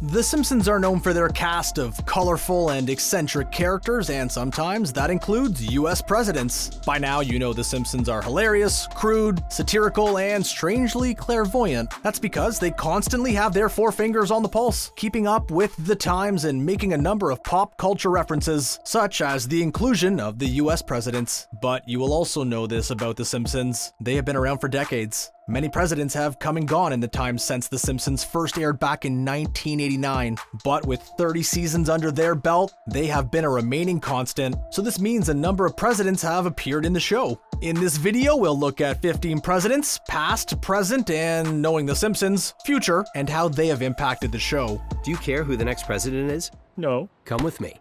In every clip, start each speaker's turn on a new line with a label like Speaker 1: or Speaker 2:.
Speaker 1: The Simpsons are known for their cast of colorful and eccentric characters, and sometimes that includes US presidents. By now, you know The Simpsons are hilarious, crude, satirical, and strangely clairvoyant. That's because they constantly have their four fingers on the pulse, keeping up with the times and making a number of pop culture references, such as the inclusion of the US presidents. But you will also know this about The Simpsons: they have been around for decades. Many presidents have come and gone in the time since The Simpsons first aired back in 1989, but with 30 seasons under their belt, they have been a remaining constant, so this means a number of presidents have appeared in the show. In this video, we'll look at 15 presidents, past, present, and, knowing The Simpsons, future, and how they have impacted the show.
Speaker 2: Do you care who the next president is?
Speaker 3: No.
Speaker 2: Come with me.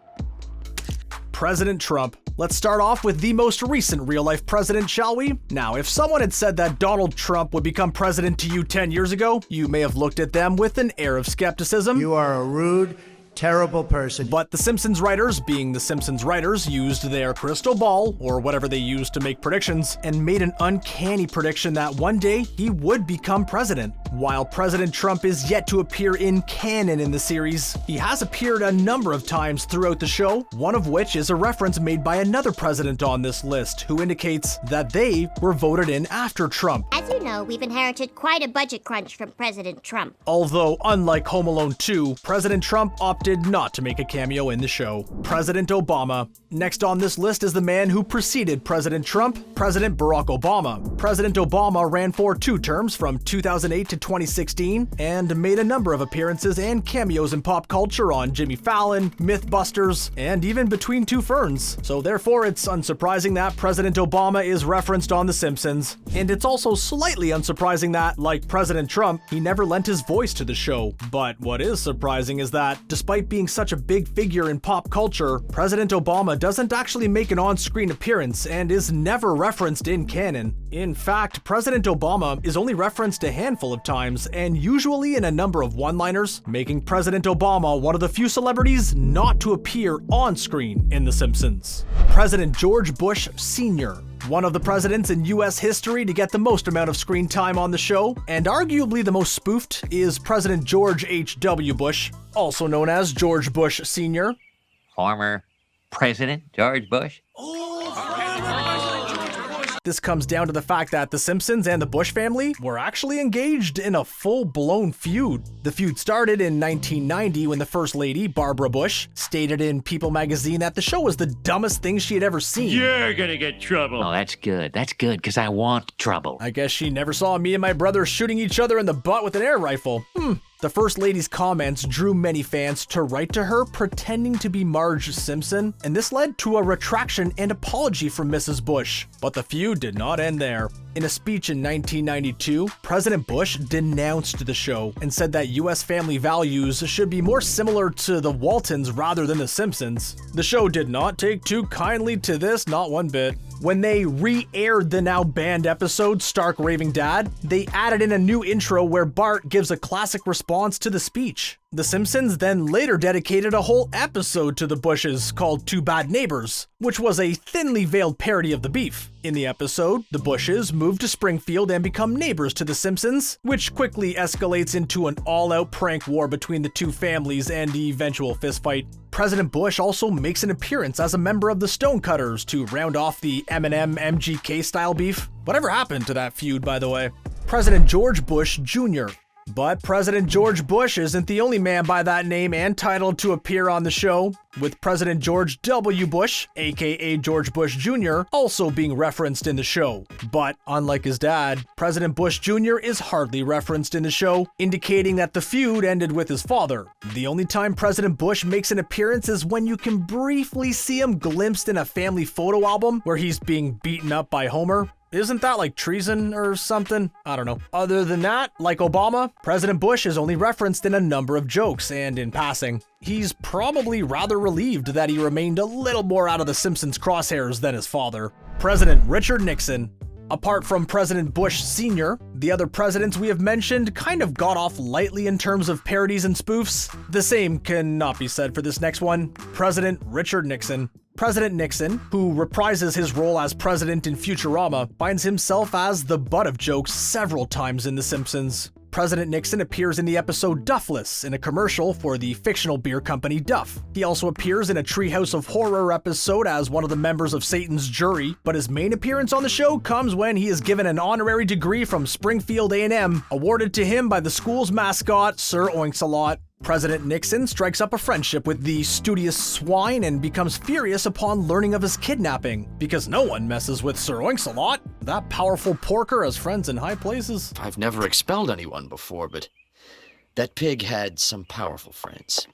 Speaker 1: President Trump. Let's start off with the most recent real-life president, shall we? Now, if someone had said that Donald Trump would become president to you 10 years ago, you may have looked at them with an air of skepticism.
Speaker 4: You are a rude, terrible person.
Speaker 1: But the Simpsons writers, being the Simpsons writers, used their crystal ball, or whatever they used to make predictions, and made an uncanny prediction that one day he would become president. While President Trump is yet to appear in canon in the series, he has appeared a number of times throughout the show, one of which is a reference made by another president on this list, who indicates that they were voted in after Trump.
Speaker 5: As you know, we've inherited quite a budget crunch from President Trump.
Speaker 1: Although, unlike Home Alone 2, President Trump opted not to make a cameo in the show. President Obama. Next on this list is the man who preceded President Trump, President Barack Obama. President Obama ran for 2 terms from 2008 to 2016 and made a number of appearances and cameos in pop culture on Jimmy Fallon, Mythbusters, and even Between Two Ferns. So therefore, it's unsurprising that President Obama is referenced on The Simpsons. And it's also slightly unsurprising that, like President Trump, he never lent his voice to the show. But what is surprising is that, despite being such a big figure in pop culture, President Obama doesn't actually make an on-screen appearance and is never referenced in canon. In fact, President Obama is only referenced a handful of times, and usually in a number of one-liners, making President Obama one of the few celebrities not to appear on-screen in The Simpsons. President George Bush Sr., one of the presidents in US history to get the most amount of screen time on the show, and arguably the most spoofed, is President George H.W. Bush, also known as George Bush Sr.
Speaker 6: Former President George Bush.
Speaker 1: This comes down to the fact that The Simpsons and the Bush family were actually engaged in a full-blown feud. The feud started in 1990 when the First Lady, Barbara Bush, stated in People magazine that the show was the dumbest thing she had ever seen.
Speaker 3: You're gonna get trouble.
Speaker 6: Oh, that's good. That's good, because I want trouble.
Speaker 1: I guess she never saw me and my brother shooting each other in the butt with an air rifle. The First Lady's comments drew many fans to write to her pretending to be Marge Simpson, and this led to a retraction and apology from Mrs. Bush. But the feud did not end there. In a speech in 1992, President Bush denounced the show and said that US family values should be more similar to the Waltons rather than the Simpsons. The show did not take too kindly to this, not one bit. When they re-aired the now banned episode Stark Raving Dad, they added in a new intro where Bart gives a classic response to the speech. The Simpsons then later dedicated a whole episode to the Bushes called Two Bad Neighbors, which was a thinly veiled parody of the beef. In the episode, the Bushes move to Springfield and become neighbors to the Simpsons, which quickly escalates into an all-out prank war between the two families and the eventual fistfight. President Bush also makes an appearance as a member of the Stonecutters to round off the Eminem MGK style beef. Whatever happened to that feud, by the way? President George Bush Jr. But President George Bush isn't the only man by that name and title to appear on the show, with President George W. Bush, aka George Bush Jr., also being referenced in the show. But unlike his dad, President Bush Jr. is hardly referenced in the show, indicating that the feud ended with his father. The only time President Bush makes an appearance is when you can briefly see him glimpsed in a family photo album where he's being beaten up by Homer. Isn't that like treason or something? I don't know. Other than that, like Obama, President Bush is only referenced in a number of jokes and in passing. He's probably rather relieved that he remained a little more out of the Simpsons' crosshairs than his father. President Richard Nixon. Apart from President Bush Sr., the other presidents we have mentioned kind of got off lightly in terms of parodies and spoofs. The same cannot be said for this next one, President Richard Nixon. President Nixon, who reprises his role as president in Futurama, finds himself as the butt of jokes several times in The Simpsons. President Nixon appears in the episode Duffless in a commercial for the fictional beer company Duff. He also appears in a Treehouse of Horror episode as one of the members of Satan's jury, but his main appearance on the show comes when he is given an honorary degree from Springfield A&M, awarded to him by the school's mascot, Sir Oinks-a-Lot. President Nixon strikes up a friendship with the studious swine and becomes furious upon learning of his kidnapping, because no one messes with Sir Oinks-a-Lot. That powerful porker has friends in high places.
Speaker 3: I've never expelled anyone before, but that pig had some powerful friends.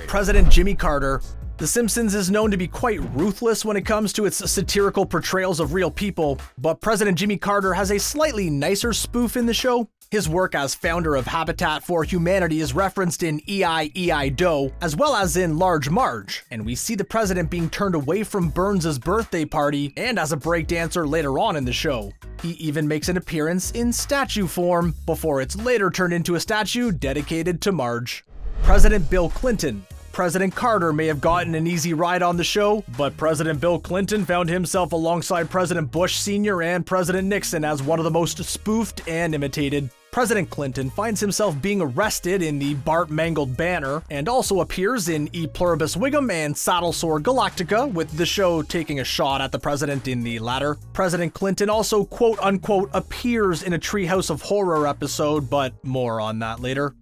Speaker 1: President Jimmy Carter. The Simpsons is known to be quite ruthless when it comes to its satirical portrayals of real people, but President Jimmy Carter has a slightly nicer spoof in the show. His work as founder of Habitat for Humanity is referenced in E.I.E.I.D.O., as well as in Large Marge, and we see the president being turned away from Burns' birthday party and as a breakdancer later on in the show. He even makes an appearance in statue form, before it's later turned into a statue dedicated to Marge. President Bill Clinton. President Carter may have gotten an easy ride on the show, but President Bill Clinton found himself alongside President Bush Sr. and President Nixon as one of the most spoofed and imitated. President Clinton finds himself being arrested in the Bart Mangled Banner, and also appears in E Pluribus Wigum and Saddle Sore Galactica, with the show taking a shot at the president in the latter. President Clinton also quote-unquote appears in a Treehouse of Horror episode, but more on that later.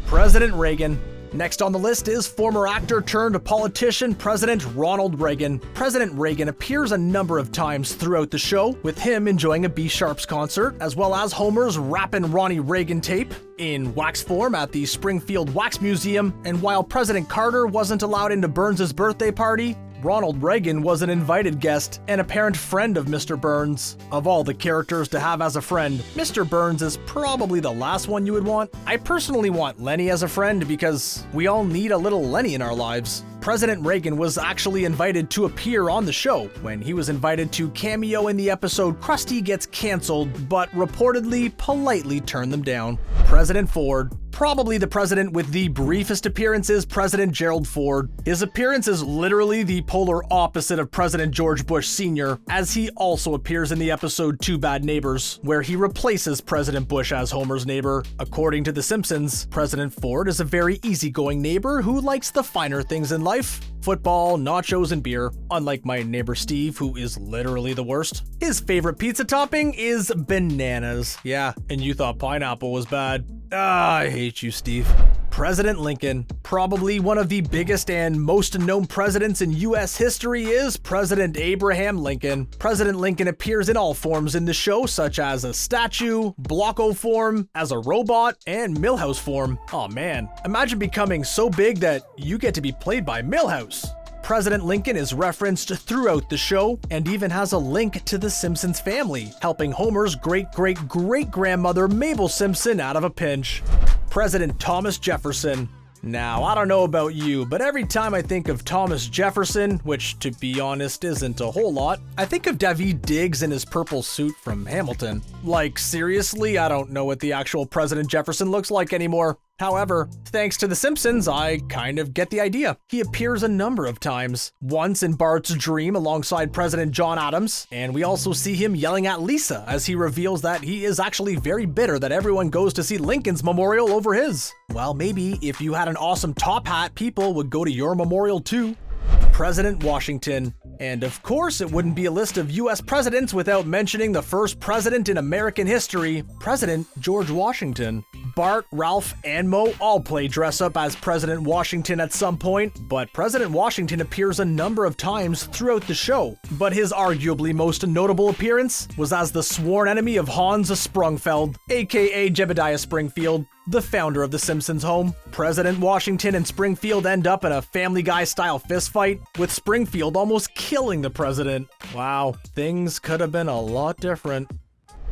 Speaker 1: President Reagan. Next on the list is former actor turned politician President Ronald Reagan. President Reagan appears a number of times throughout the show, with him enjoying a B-Sharps concert, as well as Homer's Rappin' Ronnie Reagan tape, in wax form at the Springfield Wax Museum, and while President Carter wasn't allowed into Burns' birthday party, Ronald Reagan was an invited guest, an apparent friend of Mr. Burns. Of all the characters to have as a friend, Mr. Burns is probably the last one you would want. I personally want Lenny as a friend because we all need a little Lenny in our lives. President Reagan was actually invited to appear on the show when he was invited to cameo in the episode Krusty Gets Cancelled, but reportedly politely turned them down. President Ford. Probably the president with the briefest appearance is President Gerald Ford. His appearance is literally the polar opposite of President George Bush Sr., as he also appears in the episode Two Bad Neighbors, where he replaces President Bush as Homer's neighbor. According to The Simpsons, President Ford is a very easygoing neighbor who likes the finer things in life: football, nachos, and beer, unlike my neighbor Steve, who is literally the worst. His favorite pizza topping is bananas. Yeah, and you thought pineapple was bad. I hate you, Steve. President Lincoln. Probably one of the biggest and most known presidents in US history is President Abraham Lincoln. President Lincoln appears in all forms in the show, such as a statue, Blocko form, as a robot, and Milhouse form. Oh man, imagine becoming so big that you get to be played by Milhouse. President Lincoln is referenced throughout the show and even has a link to the Simpsons family, helping Homer's great-great-great-grandmother Mabel Simpson out of a pinch. President Thomas Jefferson. Now, I don't know about you, but every time I think of Thomas Jefferson, which to be honest isn't a whole lot, I think of Daveed Diggs in his purple suit from Hamilton. Like, seriously, I don't know what the actual President Jefferson looks like anymore. However, thanks to The Simpsons, I kind of get the idea. He appears a number of times, once in Bart's dream alongside President John Adams, and we also see him yelling at Lisa as he reveals that he is actually very bitter that everyone goes to see Lincoln's memorial over his. Well, maybe if you had an awesome top hat, people would go to your memorial too. President Washington. And of course, it wouldn't be a list of US presidents without mentioning the first president in American history, President George Washington. Bart, Ralph, and Moe all play dress up as President Washington at some point, but President Washington appears a number of times throughout the show. But his arguably most notable appearance was as the sworn enemy of Hans Sprungfeld, aka Jebediah Springfield, the founder of the Simpsons home. President Washington and Springfield end up in a Family Guy-style fistfight, with Springfield almost killing the president. Wow, things could have been a lot different.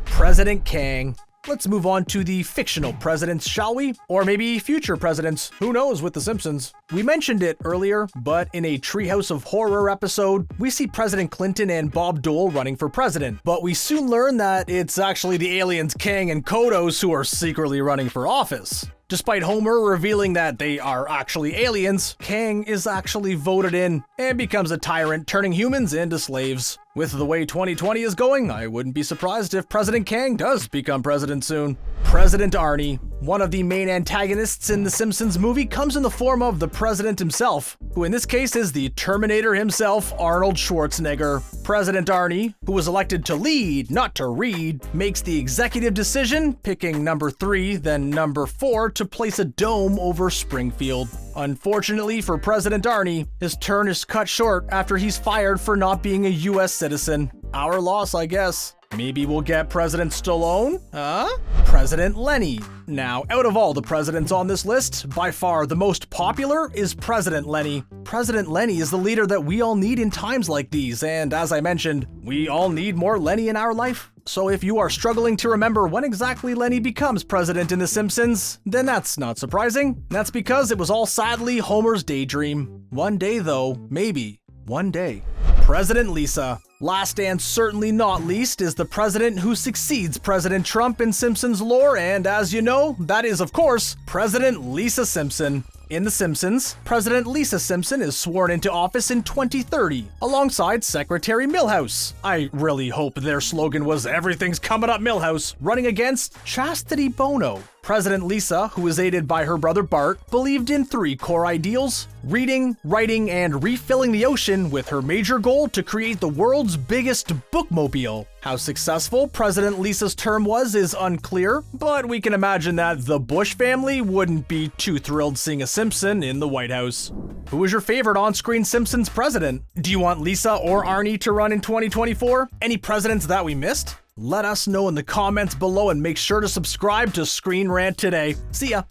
Speaker 1: President Kang. Let's move on to the fictional presidents, shall we? Or maybe future presidents, who knows with The Simpsons. We mentioned it earlier, but in a Treehouse of Horror episode, we see President Clinton and Bob Dole running for president, but we soon learn that it's actually the aliens Kang and Kodos who are secretly running for office. Despite Homer revealing that they are actually aliens, Kang is actually voted in and becomes a tyrant, turning humans into slaves. With the way 2020 is going, I wouldn't be surprised if President Kang does become president soon. President Arnie, one of the main antagonists in the Simpsons movie, comes in the form of the president himself, who in this case is the Terminator himself, Arnold Schwarzenegger. President Arnie, who was elected to lead, not to read, makes the executive decision, picking number 3, then number 4, to place a dome over Springfield. Unfortunately for President Arnie, his turn is cut short after he's fired for not being a US citizen. Our loss, I guess. Maybe we'll get President Stallone? Huh? President Lenny. Now, out of all the presidents on this list, by far the most popular is President Lenny. President Lenny is the leader that we all need in times like these, and as I mentioned, we all need more Lenny in our life. So if you are struggling to remember when exactly Lenny becomes president in The Simpsons, then that's not surprising. That's because it was all sadly Homer's daydream. One day though, maybe, one day. President Lisa. Last and certainly not least is the president who succeeds President Trump in Simpsons lore, and as you know, that is of course, President Lisa Simpson. In The Simpsons, President Lisa Simpson is sworn into office in 2030, alongside Secretary Milhouse. I really hope their slogan was "Everything's coming up Milhouse," running against Chastity Bono. President Lisa, who was aided by her brother Bart, believed in 3 core ideals: reading, writing, and refilling the ocean, with her major goal to create the world's biggest bookmobile. How successful President Lisa's term was is unclear, but we can imagine that the Bush family wouldn't be too thrilled seeing a Simpson in the White House. Who is your favorite on-screen Simpsons president? Do you want Lisa or Arnie to run in 2024? Any presidents that we missed? Let us know in the comments below and make sure to subscribe to ScreenRant today. See ya!